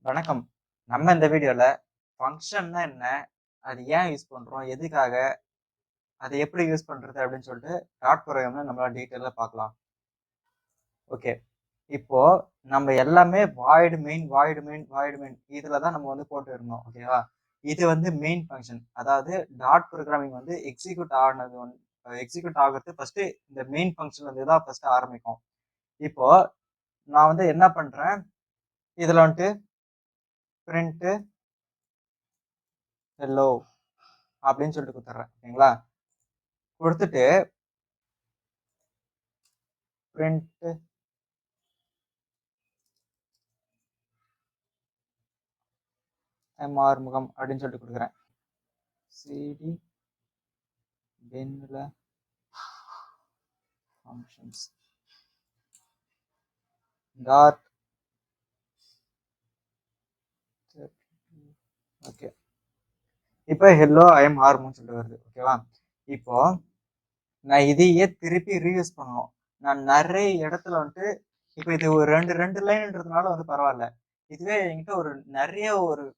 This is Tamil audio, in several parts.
வணக்கம். நம்ம இந்த வீடியோல ஃபங்ஷன்னா என்ன? அது ஏன் யூஸ் பண்றோம்? எதுக்காக? அத எப்படி யூஸ் பண்றது? அப்படின்னு சொல்லிட்டு டாட் ப்ரோகிராம்ல நம்மளால டீட்டெயிலா பார்க்கலாம். ஓகே. இப்போ நம்ம எல்லாமே வாய்ட் மெயின் இதுல தான் நம்ம வந்து போட்டு இருந்தோம். ஓகேவா? இது வந்து மெயின் ஃபங்ஷன். அதாவது டாட் ப்ரோகிராமிங் வந்து எக்ஸிக்யூட் ஆகுறது ஃபர்ஸ்ட் இந்த மெயின் ஃபங்ஷன்ல இருந்து தான் ஃபர்ஸ்ட் ஆரம்பிக்கும். இப்போ நான் வந்து என்ன பண்றேன்? இதுல வந்துட்டு பிரிண்ட் ஹெல்லோ அப்படின்னு சொல்லிட்டு குடுத்துடுறேன். ஓகேங்களா? குடுத்துட்டு பிரிண்ட் ஆறுமுகம் அப்படின்னு சொல்லிட்டு கொடுக்குறேன். சிடி பென்ல ஃபங்க்ஷன்ஸ் டாட் ஓகே. இப்போ ஹெல்லோ ஐஎம் ஆர்முன்னு சொல்லிட்டு வருது. ஓகேவா? இப்போ நான் இதையே திருப்பி ரீயூஸ் பண்ணணும். நான் நிறைய இடத்துல வந்துட்டு இப்போ இது ஒரு ரெண்டு லைன்ன்றதுனால வந்து பரவாயில்ல. இதுவே என்கிட்ட நிறைய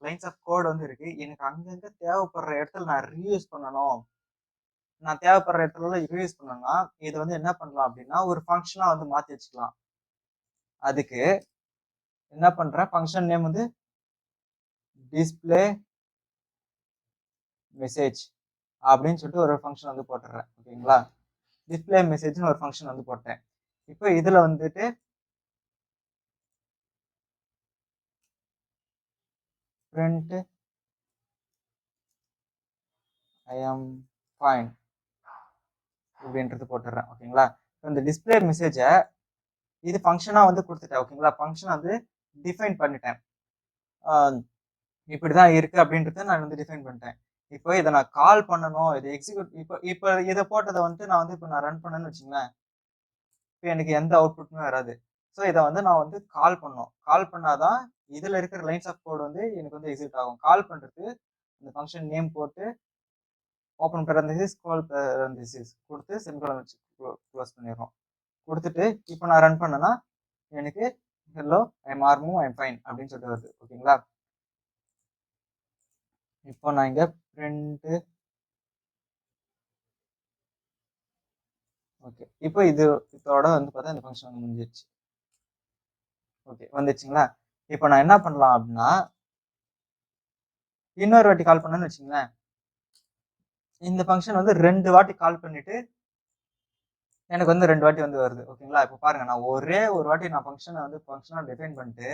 லைன்ஸ் ஆஃப் கோட் வந்து இருக்கு. எனக்கு அங்கங்க தேவைப்படுற இடத்துல நான் ரீயூஸ் பண்ணணும். நான் தேவைப்படுற இடத்துல ரீயூஸ் பண்ணணும்னா இது வந்து என்ன பண்ணலாம் அப்படின்னா ஒரு ஃபங்க்ஷனா வந்து மாத்தி வச்சுக்கலாம். அதுக்கு என்ன பண்றேன்? ஃபங்க்ஷன் நேம் வந்து டிஸ்ப்ளே மெசேஜ் அப்படின்னு சொல்லிட்டு ஒரு ஃபங்க்ஷன் வந்து போட்டுறேன். ஓகேங்களா? டிஸ்ப்ளே மெசேஜ்னு ஒரு ஃபங்க்ஷன் வந்து போட்டேன். இப்போ இதுல வந்துட்டு பிரிண்ட் ஐ ஆம் ஃபைன் அப்படின்றது போட்டுறேன். ஓகேங்களா? இந்த டிஸ்ப்ளே மெசேஜை இது ஃபங்க்ஷனா வந்து கொடுத்துட்டேன். ஓகேங்களா? ஃபங்க்ஷன் வந்து டிஃபைன் பண்ணிட்டேன். இப்படிதான் இருக்கு அப்படின்றத நான் வந்து டிஃபைன் பண்ணிட்டேன். இப்போ இதை நான் கால் பண்ணணும், இதை எக்ஸிக்யூட் இப்போ இதை போட்டதை வந்துட்டு நான் வந்து இப்போ நான் ரன் பண்ணேன்னு வச்சுங்களேன், இப்போ எனக்கு எந்த அவுட்புட்டுமே வராது. ஸோ இதை வந்து நான் வந்து கால் பண்ணணும். கால் பண்ணாதான் இதுல இருக்கிற லைன்ஸ் ஆஃப் கோட் வந்து எனக்கு வந்து எக்ஸிக்யூட் ஆகும். கால் பண்றது இந்த ஃபங்க்ஷன் நேம் போட்டு ஓப்பன் பேரந்தசிஸ் கோல் பேரந்தசிஸ் கொடுத்து செமிகோலன் வச்சு க்ளோஸ் பண்ணிடுறோம். கொடுத்துட்டு இப்போ நான் ரன் பண்ணேன்னா எனக்கு ஹெல்லோ ஐஎம் ஆர்மும் ஐஎம் ஃபைன் அப்படின்னு சொல்லிட்டு வருது. ஓகேங்களா? இப்போ நான் இங்க பிரிண்ட் ஓகே. இப்போ இதோட வந்து பார்த்தா இந்த ஃபங்க்ஷன் வந்து முடிஞ்சிருச்சு. ஓகே வந்துச்சுங்களா? இப்போ நான் என்ன பண்ணலாம் அப்படின்னா இன்னொரு வாட்டி கால் பண்ணேன்னு வச்சுங்களேன், இந்த ஃபங்க்ஷன் வந்து 2 வாட்டி கால் பண்ணிட்டு எனக்கு வந்து 2 வாட்டி வந்து வருது. ஓகேங்களா? இப்போ பாருங்க, நான் ஒரே ஒரு வாட்டி நான் ஃபங்க்ஷனா டிஃபைன் பண்ணிட்டு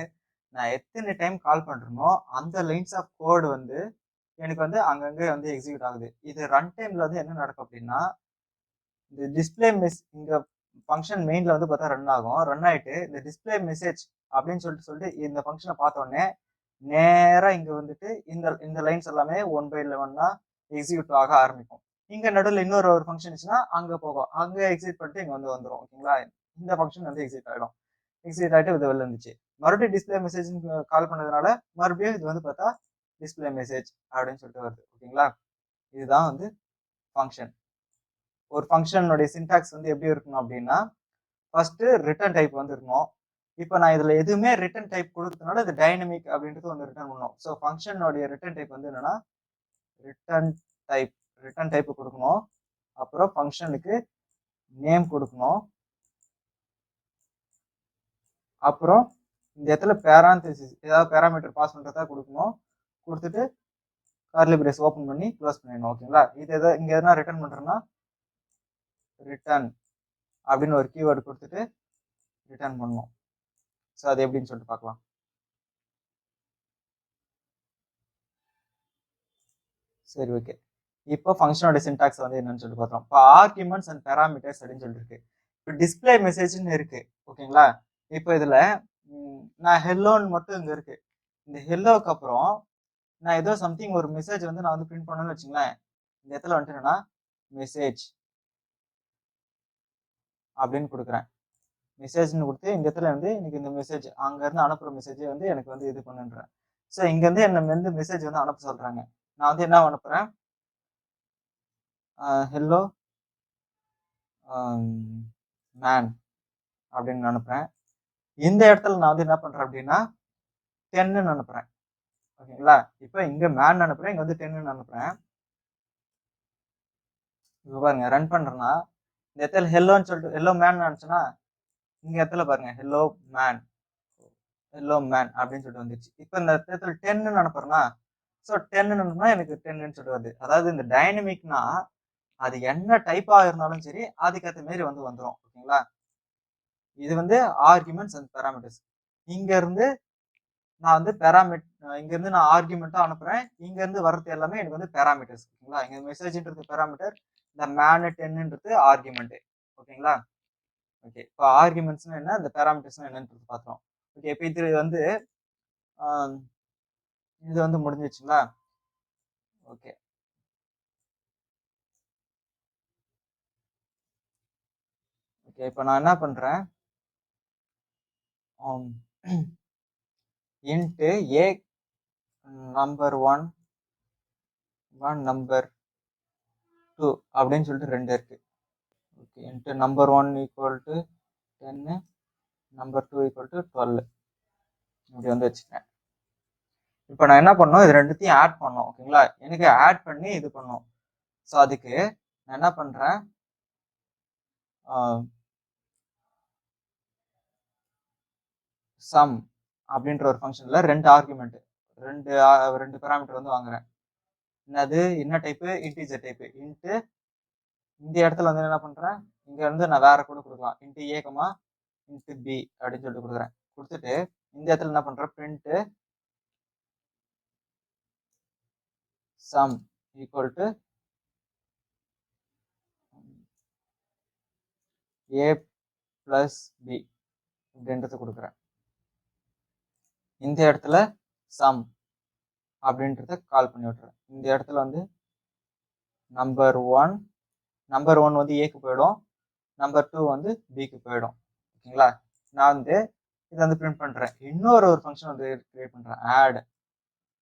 நான் எத்தனை டைம் கால் பண்றேனோ அந்த லைன்ஸ் ஆஃப் கோட் வந்து எனக்கு வந்து அங்கங்க வந்து எக்ஸிக்யூட் ஆகுது. இது ரன் டைம்ல வந்து என்ன நடக்கும் அப்படின்னா, இந்த டிஸ்ப்ளே இங்க ஃபங்க்ஷன் மெயின்ல வந்து பார்த்தா ரன் ஆகும். ரன் ஆயிட்டு இந்த டிஸ்ப்ளே மெசேஜ் அப்படின்னு சொல்லிட்டு இந்த ஃபங்க்ஷனை பார்த்த உடனே நேரா இங்க வந்துட்டு இந்த இந்த லைன்ஸ் எல்லாமே 1 by 11 எக்ஸிக்யூட் ஆக ஆரம்பிக்கும். இங்க நடுவில் இன்னொரு ஃபங்க்ஷன் இருந்துச்சுன்னா அங்க போகும். அங்க எக்ஸிக்யூட் பண்ணிட்டு இங்க வந்து வந்துடும். ஓகேங்களா? இந்த ஃபங்க்ஷன் வந்து எக்ஸிக்யூட் ஆயிடும். எக்ஸிக்யூட் ஆயிட்டு இது வெளில இருந்துச்சு. மறுபடியும் டிஸ்ப்ளே மெசேஜ் கால் பண்ணதுனால மறுபடியும் இது வந்து பார்த்தா டிஸ்ப்ளே மெசேஜ் அப்படின்னு சொல்லிட்டு வருது. ஓகேங்களா? இதுதான் வந்து ஃபங்க்ஷன். ஒரு ஃபங்க்ஷனுடைய சின்டாக்ஸ் வந்து எப்படி இருக்கணும் அப்படின்னா, ஃபர்ஸ்ட் ரிட்டர்ன் டைப் வந்து இருக்கணும். இப்போ நான் இதுல எதுவுமே ரிட்டர்ன் டைப் கொடுத்ததுனால இது டைனமிக் அப்படின்றது வந்து ரிட்டர்ன் பண்ணணும். ஸோ ஃபங்க்ஷனுடைய ரிட்டர்ன் டைப் வந்து என்னன்னா ரிட்டர்ன் டைப் ரிட்டர்ன் டைப் கொடுக்கணும். அப்புறம் ஃபங்க்ஷனுக்கு நேம் கொடுக்கணும். அப்புறம் இந்த இடத்துல பேராந்தசிஸ் ஏதாவது பேராமீட்டர் பாஸ் பண்றதா கொடுக்கணும். கொடுத்துட்டு கர்லி பிரேஸ் ஓப்பன் பண்ணி க்ளோஸ் பண்ணிடணும். ஓகேங்களா? இது எதாவது இங்க எதனா ரிட்டர்ன் பண்றேன்னா ரிட்டர்ன் அப்படின்னு ஒரு கீவேர்டு கொடுத்துட்டு ரிட்டர்ன் பண்ணணும். ஸோ அது எப்படின்னு சொல்லிட்டு பார்க்கலாம். சரி ஓகே. இப்போ ஃபங்க்ஷனோட சின்டாக்ஸ் வந்து என்னன்னு சொல்லிட்டு பார்த்தோம். இப்போ ஆர்குமெண்ட்ஸ் அண்ட் பேராமீட்டர்ஸ் அப்படின்னு சொல்லிட்டு இருக்கு. இப்போ டிஸ்பிளே மெசேஜ்னு இருக்கு. ஓகேங்களா? இப்போ இதுல நான் ஹெல்லோன்னு மட்டும் இங்க இருக்கு. இந்த ஹெல்லோக்கு அப்புறம் நான் ஏதோ சம்திங் ஒரு மெசேஜ் வந்து நான் வந்து பிரிண்ட் பண்ணணும்னு வச்சுங்களேன். இந்த இடத்துல வந்துட்டு என்னன்னா மெசேஜ் அப்படின்னு கொடுக்குறேன். மெசேஜ்னு கொடுத்து இந்த இடத்துல வந்து எனக்கு இந்த மெசேஜ் அங்க இருந்து அனுப்புற மெசேஜ் வந்து எனக்கு வந்து இது பண்ணுன்றேன். ஸோ இங்க இருந்து என்ன வந்து மெசேஜ் வந்து அனுப்ப சொல்றாங்க. நான் வந்து என்ன அனுப்புறேன்? ஹெல்லோ மேன் அப்படின்னு அனுப்புறேன். இந்த இடத்துல நான் வந்து என்ன பண்றேன் அப்படின்னா 10ன்னு அனுப்புறேன். ஓகேங்களா? இப்போ இங்க மேன் அனுப்புறேன், இங்க வந்து 10ன்னு அனுப்புறேன். இப்ப பாருங்க ரன் பண்றேன்னா, இந்த இடத்துல ஹெல்லோன்னு சொல்லிட்டு ஹெல்லோ மேன் அனுப்பிச்சேன்னா, இங்க இடத்துல பாருங்க ஹெல்லோ மேன் அப்படின்னு சொல்லிட்டு வந்துருச்சு. இப்ப இந்த இடத்துல 10ன்னு அனுப்புறேன்னா, ஸோ 10ன்னு அனுப்புனா எனக்கு 10ன்னு சொல்லிட்டு வருது. அதாவது இந்த டைனமிக்னா அது என்ன டைப்பா இருந்தாலும் சரி, அதுக்கேத்த மாரி வந்து வந்துரும். ஓகேங்களா? இது வந்து ஆர்குமெண்ட்ஸ் அண்ட் பாராமீட்டர்ஸ். இங்க இருந்து நான் வந்து இங்க இருந்து நான் ஆர்குமெண்ட்டா அனுப்புறேன். இங்க இருந்து வர்றது எல்லாமே எனக்கு வந்து பாராமீட்டர்ஸ். ஓகேங்களா? இங்க மெசேஜ்ன்றது பாராமீட்டர், இந்த மேன் 10ன்றது ஆர்குமெண்ட். ஓகேங்களா? ஓகே. இப்போ ஆர்குமெண்ட்ஸ்னா என்ன? இந்த பாராமீட்டர்ஸ்னா என்னன்றது பார்த்தோம். ஓகே. இப்போ ஆ இது வந்து முடிஞ்சிருச்சுங்களா? ஓகே. ஓகே. இப்போ நான் என்ன பண்றேன்? இன்ட் ஏ நம்பர் 1 நம்பர் 2 அப்படின்னு சொல்லிட்டு 2 இருக்கு. Okay. Int number 1 equal to 10, number 2 equal to 12 இப்படி வந்து வச்சுட்டேன். இப்போ நான் என்ன பண்ணணும்? இது ரெண்டுத்தையும் ஆட் பண்ணணும். ஓகேங்களா? எனக்கு ஆட் பண்ணி இது பண்ணணும். ஸோ அதுக்கு நான் என்ன பண்றேன்? சம் அப்படின்ற ஒரு ஃபங்க்ஷன்ல 2 ஆர்குமெண்ட் 2 பாராமீட்டர் வந்து வாங்குறேன். என்னது என்ன டைப்பு? Integer type. இந்த இடத்துல வந்து என்ன பண்றேன்? இங்க வந்து நான் வேற கூட கொடுக்கலாம். Int a comma int b அப்படின்னு சொல்லிட்டு கொடுக்குறேன். கொடுத்துட்டு இந்த இடத்துல என்ன பண்றேன்? Print sum equal to a plus b அப்படின்றது கொடுக்குறேன். இந்த இடத்துல சம் அப்படின்றத கால் பண்ணி விட்டுறேன். இந்த இடத்துல வந்து நம்பர் 1 வந்து ஏக்கு போயிடும், நம்பர் 2 வந்து பிக்கு போயிடும். ஓகேங்களா? நான் வந்து இதை வந்து பிரிண்ட் பண்றேன். இன்னொரு ஃபங்க்ஷன் வந்து கிரியேட் பண்றேன்.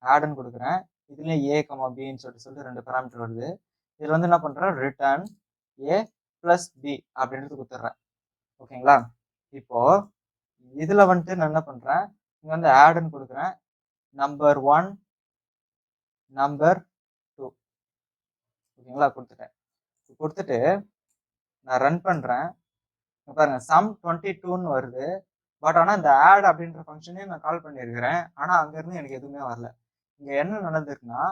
ஆட்னு கொடுக்குறேன். இதுலயும் ஏ கமா பின்னு சொல்லிட்டு 2 பாராமீட்டர் வருது. இதுல வந்து என்ன பண்றேன்? ரிட்டர்ன் ஏ பிளஸ் பி அப்படின்றது கொடுத்துட்றேன். ஓகேங்களா? இப்போ இதுல வந்துட்டு நான் என்ன பண்றேன்? இங்க வந்து ஆட்னு கொடுக்குறேன். நம்பர் 1 நம்பர் 2 ஓகேங்களா? கொடுத்துட்டு நான் ரன் பண்றேன். பாருங்க சம் 22ன்னு வருது. பட் ஆனா இந்த ஆட் அப்படின்ற ஃபங்க்ஷனே நான் கால் பண்ணியிருக்கிறேன். ஆனா அங்க இருந்து எனக்கு எதுவுமே வரல. இங்க என்ன நடந்திருக்குன்னா,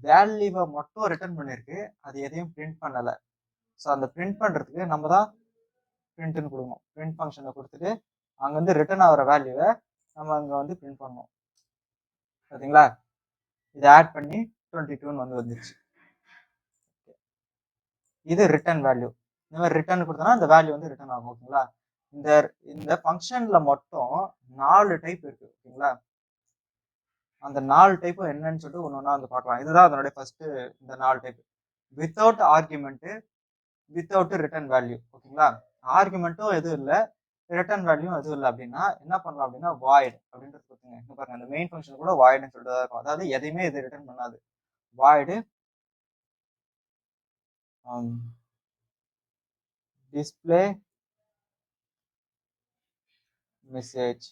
வேல்யூவை மட்டும் ரிட்டர்ன் பண்ணிருக்கு. அது எதையும் பிரிண்ட் பண்ணல. ஸோ அந்த பிரிண்ட் பண்றதுக்கு நம்ம தான் பிரிண்ட்னு கொடுக்கணும். பிரிண்ட் ஃபங்க்ஷனை கொடுத்துட்டு அங்க வந்து ரிட்டர்ன் ஆகிற வேல்யூவை நம்ம அங்க வந்து பிரிண்ட் பண்ணணும். பார்த்தீங்களா? இதை ஆட் பண்ணி 22ன்னு வந்து வந்துருச்சு. இது ரிட்டர்ன் வேல்யூ. இந்த மாதிரி ரிட்டர்ன் கொடுத்தோம்னா அந்த வேல்யூ வந்து ரிட்டர்ன் ஆகும். ஓகேங்களா? இந்த இந்த ஃபங்க்ஷன்ல மட்டும் 4 டைப் இருக்கு. ஓகேங்களா? அந்த 4 டைப்பும் என்னன்னு சொல்லிட்டு ஒன்னொன்னா வந்து பார்க்கலாம். இதுதான் அதனுடைய ஃபர்ஸ்ட் இந்த 4 type. Without argument, without return value. ஓகேங்களா? ஆர்குமெண்ட்டும் எதுவும் இல்லை, ரிட்டர்ன் வேல்யூ எதுவும் இல்லை அப்படின்னா என்ன பண்ணலாம் அப்படின்னா வாய்ட் அப்படின்றது கொடுத்துங்க. இங்க பாருங்க அந்த மெயின் ஃபங்க்ஷன் கூட வாய்டுன்னு சொல்லிட்டு தான் இருக்கும். அதாவது எதையுமே இது ரிட்டர்ன் பண்ணாது. வாய்டு டிஸ்பிளே மெசேஜ்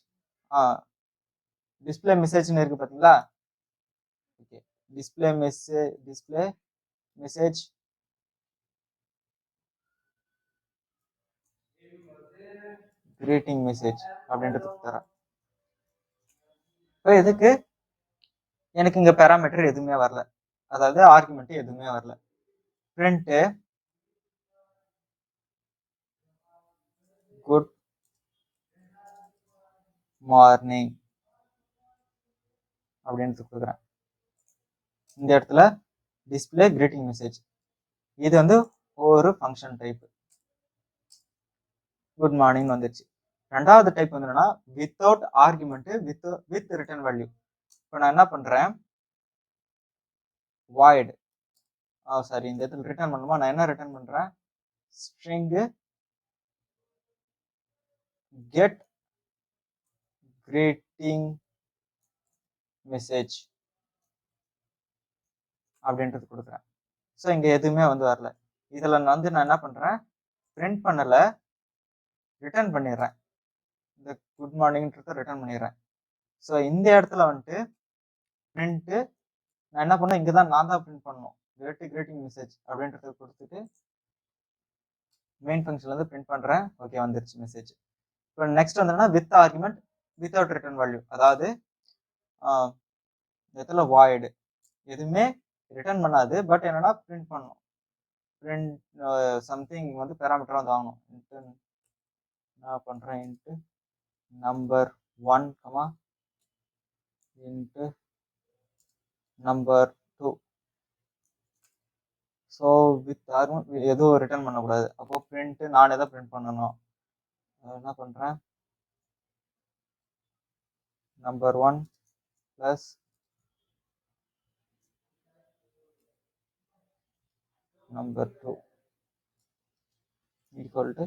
டிஸ்பிளே மெசேஜ்னு இருக்கு பாத்தீங்களா? Okay. Display message greeting message அப்படின்றது தரேன். இப்போ இதுக்கு எனக்கு இங்க பாராமீட்டர் எதுவுமே வரல, அதாவது ஆர்குமெண்ட் எதுவுமே வரல. பிரிண்ட் குட் மார்னிங் அப்படின்னு கொடுக்குறேன். இந்த இடத்துல டிஸ்பிளே கிரீட்டிங் மெசேஜ் இது வந்து ஒரு ஃபங்க்ஷன் டைப். குட் மார்னிங் வந்துருச்சு. ரெண்டாவது டைப் வந்து என்னன்னா without argument with return value. இப்போ நான் என்ன பண்றேன்? வாய்ட் சாரி இந்த இடத்துல ரிட்டர்ன் பண்ணுமா? நான் என்ன ரிட்டர்ன் பண்றேன்? ஸ்ட்ரிங் கெட் கிரீட்டிங் மெசேஜ் அப்படின்றது கொடுக்குறேன். ஸோ இங்க எதுவுமே வந்து வரல. இதுல வந்து நான் என்ன பண்றேன்? பிரிண்ட் பண்ணல, ரிட்டர்ன் பண்ணிடுறேன். இந்த குட் மார்னிங்ன்றத ரிட்டர்ன் பண்ணிடுறேன். ஸோ இந்த இடத்துல வந்துட்டு பிரிண்ட்டு நான் என்ன பண்ணேன், இங்கே தான் நான் தான் பிரிண்ட் பண்ணணும். கிரேட்டிங் மெசேஜ் அப்படின்றத கொடுத்துட்டு மெயின் ஃபங்க்ஷன்ல இருந்து பிரிண்ட் பண்றேன். ஓகே, வந்துருச்சு மெசேஜ். இப்போ நெக்ஸ்ட் வந்து with argument without return value, அதாவது இடத்துல வாய்டு எதுவுமே ரிட்டர்ன் பண்ணாது, பட் என்னன்னா பிரிண்ட் பண்ணணும். பிரிண்ட் சம்திங் வந்து பேராமீட்டர் வந்து வாங்கணும். நான் பண்றேன் into number 1 int number 2. So with argument எதுவும் ரிட்டர்ன் பண்ணக்கூடாது. அப்போ பிரிண்ட் நான் எதை பிரிண்ட் பண்ணணும், என்ன பண்றேன், number 1 plus number 2 equal to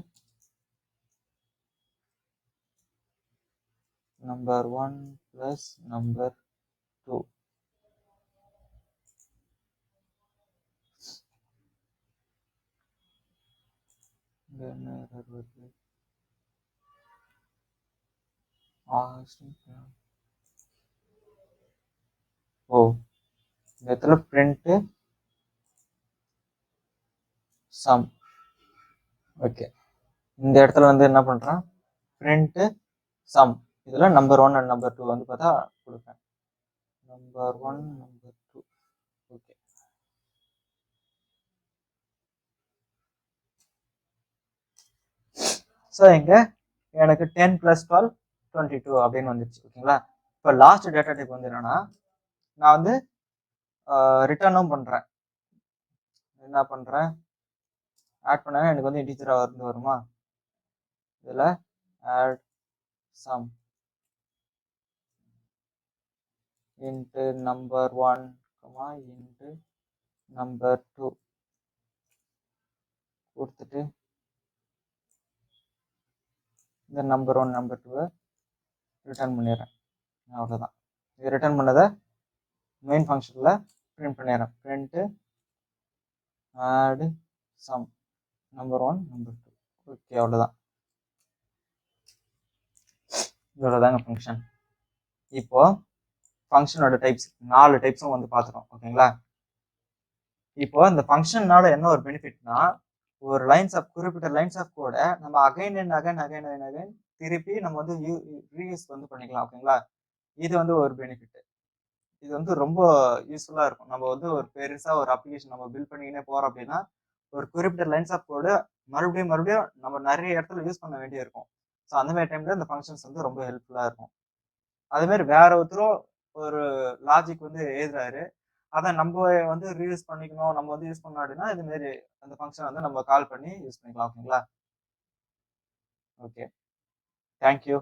number 1 plus number 2. ஓ, இந்த இடத்துல print sum. ஓகே, இந்த இடத்துல வந்து என்ன பண்றேன், print sum. இதுல நம்பர் 1 அண்ட் நம்பர் 2 வந்து பார்த்தா கொடுப்பேன். Number 1 number 2. ஓகே, ஸோ இங்க எனக்கு 10 + 12 22 அப்படின்னு வந்துருச்சு. ஓகேங்களா, இப்போ லாஸ்ட் டேட்டா டைப் வந்து என்னன்னா, நான் வந்து ரிட்டர்னும் பண்றேன். என்ன பண்றேன், ஆட் பண்ணா எனக்கு வந்து இன்டிஜரா வருமா, இதுல add sum int number 1 int number 2 கொடுத்துட்டு இந்த நம்பர் 1 நம்பர் 2 ரிட்டர்ன் பண்ணிடுறேன். அவ்வளோதான். இது ரிட்டர்ன் பண்ணதை மெயின் ஃபங்க்ஷனில் பிரிண்ட் பண்ணிடுறேன். Print add sum number 1 number 2. Okay, அவ்வளோதான். இவ்வளோதாங்க ஃபங்க்ஷன். இப்போ ஃபங்க்ஷனோட டைப்ஸ் 4 டைப்ஸும் வந்து பார்த்துட்டோம். ஓகேங்களா, இப்போ இந்த ஃபங்க்ஷன்னால என்ன ஒரு பெனிஃபிட்னா, ஒரு குறிப்பிட்ட லைன்ஸ் ஆஃப் கோட நம்ம அகைன் அண்ட் அகைன் திருப்பி நம்ம வந்து ரீயூஸ் வந்து பண்ணிக்கலாம். ஓகேங்களா, இது வந்து ஒரு பெனிஃபிட். இது வந்து ரொம்ப யூஸ்ஃபுல்லா இருக்கும். நம்ம வந்து ஒரு பெருசா ஒரு அப்ளிகேஷன் நம்ம பில்ட் பண்ணிக்கினே போறோம் அப்படின்னா, ஒரு குறிப்பிட்ட லைன்ஸ் ஆஃப் கோடு மறுபடியும் நம்ம நிறைய இடத்துல யூஸ் பண்ண வேண்டிய இருக்கும். ஸோ அந்த மாதிரி டைம்ல இந்த ஃபங்க்ஷன்ஸ் வந்து ரொம்ப ஹெல்ப்ஃபுல்லா இருக்கும். அதே மாதிரி வேற ஒருத்தரும் ஒரு லாஜிக் வந்து எழுதுறாரு, அதை நம்ம வந்து ரீயூஸ் பண்ணிக்கணும், நம்ம வந்து யூஸ் பண்ணோம் அப்படின்னா இது மாதிரி அந்த ஃபங்க்ஷன் வந்து நம்ம கால் பண்ணி யூஸ் பண்ணிக்கலாம். ஓகேங்களா, ஓகே, தேங்க்யூ.